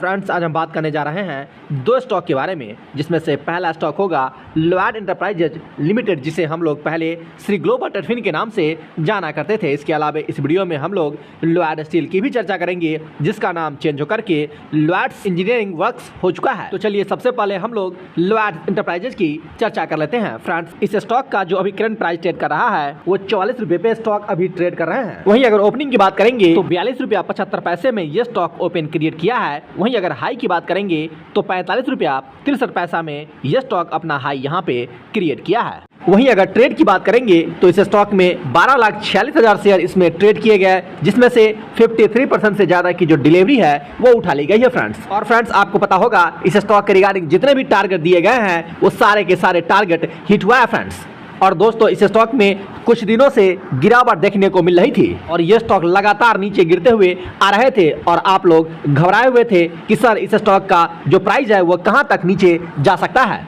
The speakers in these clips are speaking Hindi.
फ्रेंड्स, आज हम बात करने जा रहे हैं दो स्टॉक के बारे में, जिसमें से पहला स्टॉक होगा लॉयड एंटरप्राइजेज लिमिटेड, जिसे हम लोग पहले श्री ग्लोबल टेटफिन के नाम से जाना करते थे। इसके अलावा इस वीडियो में हम लोग लॉयड स्टील की भी चर्चा करेंगे, जिसका नाम चेंज होकर के लॉयड्स इंजीनियरिंग वर्क्स हो चुका है। तो चलिए सबसे पहले हम लोग लॉयड एंटरप्राइजेज की चर्चा कर लेते हैं। फ्रेंड्स, इस स्टॉक का जो अभी करंट प्राइस ट्रेड कर रहा है वो 44 रुपए पे स्टॉक अभी ट्रेड कर रहे हैं। वहीं अगर ओपनिंग की बात करेंगे तो 42 रुपया 75 पैसे में ये स्टॉक ओपन क्रिएट किया है। वहीं अगर हाई की बात करेंगे तो 45 रुपया 63 पैसा में ये स्टॉक अपना हाई यहाँ पे क्रिएट किया है। वहीं अगर ट्रेड की बात करेंगे तो इस स्टॉक में 12,46,000 शेयर इसमें ट्रेड किए गए, जिसमें से 53% से ज्यादा की जो डिलीवरी है वो उठा ली गई है। फ्रेंड्स, आपको पता होगा इस स्टॉक के रिगार्डिंग जितने भी टारगेट दिए गए हैं वो सारे के सारे टारगेट हिट हुआ है। फ्रेंड्स, और दोस्तों, इस स्टॉक में कुछ दिनों से गिरावट देखने को मिल रही थी और ये स्टॉक लगातार नीचे गिरते हुए आ रहे थे और आप लोग घबराए हुए थे कि सर इस स्टॉक का जो प्राइस है वो कहां तक नीचे जा सकता है।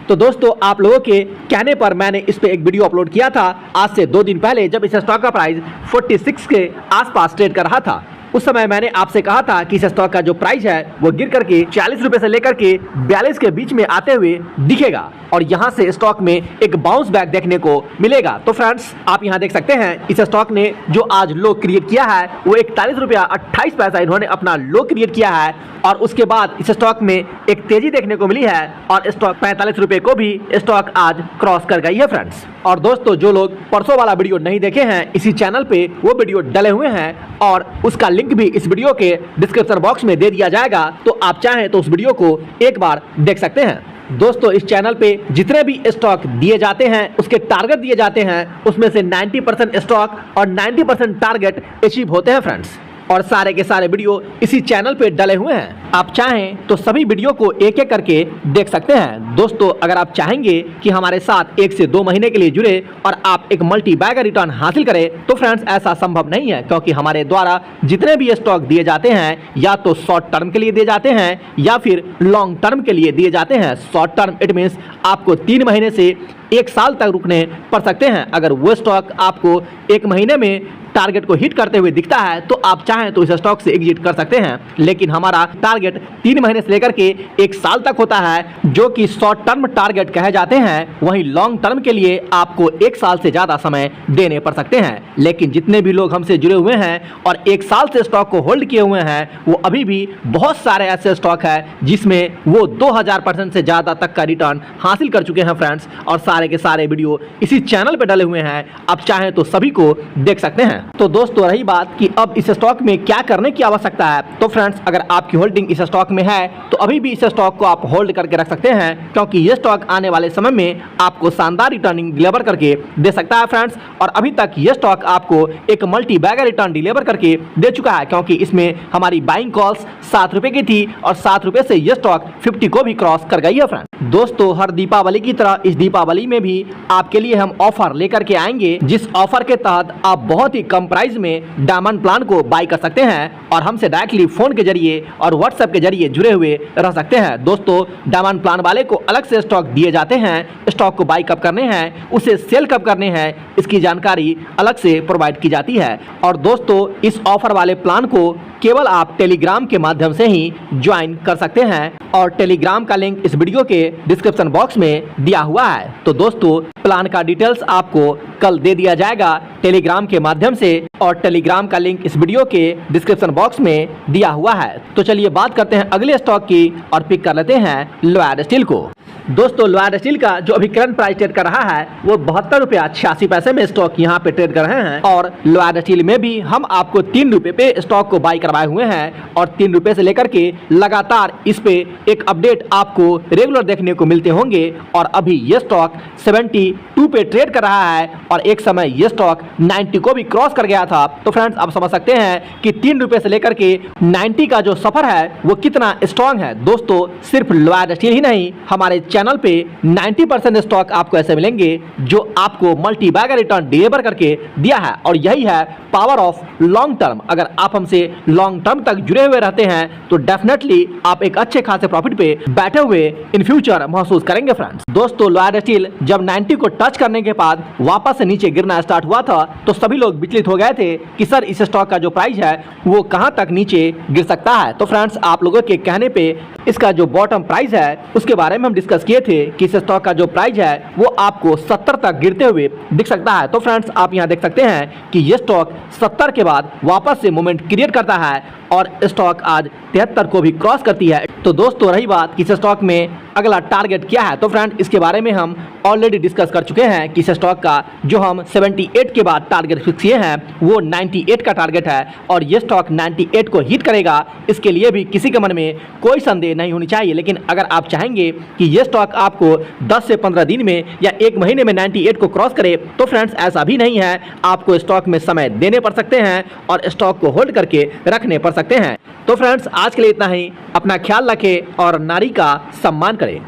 तो दोस्तों, आप लोगों के कहने पर मैंने इस पे एक वीडियो अपलोड किया था आज से 2 दिन पहले, जब इस स्टॉक का प्राइस 46 के आसपास ट्रेड कर रहा था। उस समय मैंने आपसे कहा था कि इस स्टॉक का जो प्राइस है वो गिर करके 40 रुपए से लेकर के 42 के बीच में आते हुए दिखेगा और यहां से स्टॉक में एक बाउंस बैक देखने को मिलेगा। तो फ्रेंड्स, आप यहां देख सकते हैं इस स्टॉक ने जो आज लो क्रिएट किया है वो 41 रुपया 28 पैसा इन्होंने अपना लो क्रिएट किया है और उसके बाद इस स्टॉक में एक तेजी देखने को मिली है और स्टॉक 45 रुपए को भी स्टॉक आज क्रॉस कर गई है। फ्रेंड्स, और दोस्तों, जो लोग परसों वाला वीडियो नहीं देखे हैं, इसी चैनल पे वो वीडियो डले हुए हैं और उसका लिंक भी इस वीडियो के डिस्क्रिप्शन बॉक्स में दे दिया जाएगा, तो आप चाहें तो उस वीडियो को एक बार देख सकते हैं। दोस्तों, इस चैनल पे जितने भी स्टॉक दिए जाते हैं, उसके टारगेट दिए जाते हैं, उसमें से 90% स्टॉक और 90% टारगेट अचीव होते हैं। फ्रेंड्स, और सारे के सारे वीडियो इसी चैनल पे डले हुए हैं। आप चाहें तो सभी वीडियो को एक एक करके देख सकते हैं। दोस्तों, अगर आप चाहेंगे कि हमारे साथ 1 से 2 महीने के लिए जुड़े और आप एक मल्टी बैगर रिटर्न हासिल करें, तो फ्रेंड्स ऐसा संभव नहीं है, क्योंकि हमारे द्वारा जितने भी स्टॉक दिए जाते हैं या तो शॉर्ट टर्म के लिए दिए जाते हैं या फिर लॉन्ग टर्म के लिए दिए जाते हैं। शॉर्ट टर्म इट मीन्स आपको 3 महीने से 1 साल तक रुकने पड़ सकते हैं। अगर वो स्टॉक आपको 1 महीने में टारगेट को हिट करते हुए दिखता है तो आप चाहें तो इस स्टॉक से एग्जिट कर सकते हैं, लेकिन हमारा टारगेट 3 महीने से लेकर के 1 साल तक होता है, जो कि शॉर्ट टर्म टारगेट कहे जाते हैं। वहीं लॉन्ग टर्म के लिए आपको 1 साल से ज्यादा समय देने पड़ सकते हैं। लेकिन जितने भी लोग हमसे जुड़े हुए हैं और 1 साल से स्टॉक को होल्ड किए हुए हैं, वो अभी भी बहुत सारे ऐसे स्टॉक है जिसमें वो 2000% से ज्यादा तक का रिटर्न हासिल कर चुके हैं। फ्रेंड्स, और सारे के सारे वीडियो इसी चैनल पे डले हुए हैं, आप चाहें तो सभी को देख सकते हैं। तो दोस्तों, रही बात कि अब इस स्टॉक में क्या करने की आवश्यकता है, तो फ्रेंड्स, अगर आपकी होल्डिंग इस स्टॉक में है तो अभी भी इस स्टॉक को आप होल्ड करके रख सकते हैं, क्योंकि ये स्टॉक आने वाले समय में आपको शानदार रिटर्निंग डिलीवर करके दे सकता है। फ्रेंड्स, और अभी तक ये स्टॉक आपको एक मल्टी बैगर रिटर्न डिलीवर करके दे चुका है, क्योंकि इसमें हमारी बाइंग कॉल्स 7 रुपए की थी और 7 रुपए से ये स्टॉक 50 को भी क्रॉस कर गई है। फ्रेंड्स, दोस्तों, हर दीपावली की तरह इस दीपावली में भी आपके लिए हम ऑफर लेकर के आएंगे, जिस ऑफर के तहत आप बहुत ही कम प्राइस में डायमंड प्लान को बाय कर सकते हैं और हमसे डायरेक्टली फोन के जरिए और व्हाट्सएप के जरिए जुड़े हुए रह सकते हैं। दोस्तों, डायमंड प्लान वाले को अलग से स्टॉक दिए जाते हैं, स्टॉक को बाय कब करने हैं, उसे सेल कब करने हैं, इसकी जानकारी अलग से प्रोवाइड की जाती है। और दोस्तों, इस ऑफर वाले प्लान को केवल आप टेलीग्राम के माध्यम से ही ज्वाइन कर सकते हैं और टेलीग्राम का लिंक इस वीडियो के डिस्क्रिप्शन बॉक्स में दिया हुआ है। तो दोस्तों, प्लान का डिटेल्स आपको कल दे दिया जाएगा टेलीग्राम के माध्यम से और टेलीग्राम का लिंक इस वीडियो के डिस्क्रिप्शन बॉक्स में दिया हुआ है। तो चलिए बात करते हैं अगले स्टॉक की और पिक कर लेते हैं लॉयड स्टील को। दोस्तों, लॉयड स्टील का जो अभी करंट प्राइस ट्रेड कर रहा है वो 72 रुपया 86 पैसे में स्टॉक यहाँ पे ट्रेड कर रहे हैं और लॉयड स्टील में भी हम आपको 3 रुपए पे स्टॉक को बाय करवाए हुए हैं और 3 रुपए से लेकर के लगातार इस पे एक अपडेट आपको रेगुलर देखने को मिलते होंगे और अभी ये स्टॉक 72 पे ट्रेड कर रहा है और एक समय ये स्टॉक 90 को भी क्रॉस कर गया था। तो फ्रेंड्स, आप समझ सकते हैं कि 3 रुपए से लेकर के 90 का जो सफर है वो कितना स्ट्रॉन्ग है। दोस्तों, सिर्फ लॉयड स्टील ही नहीं, हमारे चैनल पे 90% स्टॉक आपको ऐसे मिलेंगे जो आपको मल्टी बैगर रिटर्न डिलीवर करके दिया है, और यही है पावर ऑफ लॉन्ग टर्म। अगर आप हमसे लॉन्ग टर्म तक जुड़े हुए रहते हैं तो डेफिनेटली आप एक अच्छे खासे प्रॉफिट पे बैठे हुए इन फ्यूचर महसूस करेंगे फ्रेंड्स। दोस्तों, लॉयड स्टील जब 90 को टच करने के बाद वापस से नीचे गिरना स्टार्ट हुआ था तो सभी लोग विचलित हो गए थे कि सर इस स्टॉक का जो प्राइस है वो कहां तक नीचे गिर सकता है। तो फ्रेंड्स, आप लोगों के कहने पे इसका जो बॉटम प्राइस है उसके बारे में हम डिस्कस किए थे कि इस स्टॉक का जो प्राइस है वो आपको 70 तक गिरते हुए दिख सकता है। तो फ्रेंड्स, आप यहां देख सकते हैं कि ये स्टॉक 70 के बाद वापस से मोमेंट क्रिएट करता है और स्टॉक आज 73 को भी क्रॉस करती है। तो दोस्तों, रही बात कि इस स्टॉक में अगला टारगेट क्या है, तो फ्रेंड इसके बारे में हम ऑलरेडी डिस्कस कर चुके हैं कि इस स्टॉक का जो हम 78 के बाद टारगेट फिक्स किए हैं वो 98 का टारगेट है, और ये स्टॉक 98 को हिट करेगा, इसके लिए भी किसी के मन में कोई संदेह नहीं होनी चाहिए। लेकिन अगर आप चाहेंगे कि ये स्टॉक आपको 10 से 15 दिन में या एक महीने में 98 को क्रॉस करे, तो फ्रेंड्स ऐसा भी नहीं है, आपको स्टॉक में समय देने पड़ सकते हैं और स्टॉक को होल्ड करके रखने पड़ सकते हैं। तो फ्रेंड्स, आज के लिए इतना ही। अपना ख्याल रखें और नारी का सम्मान करें।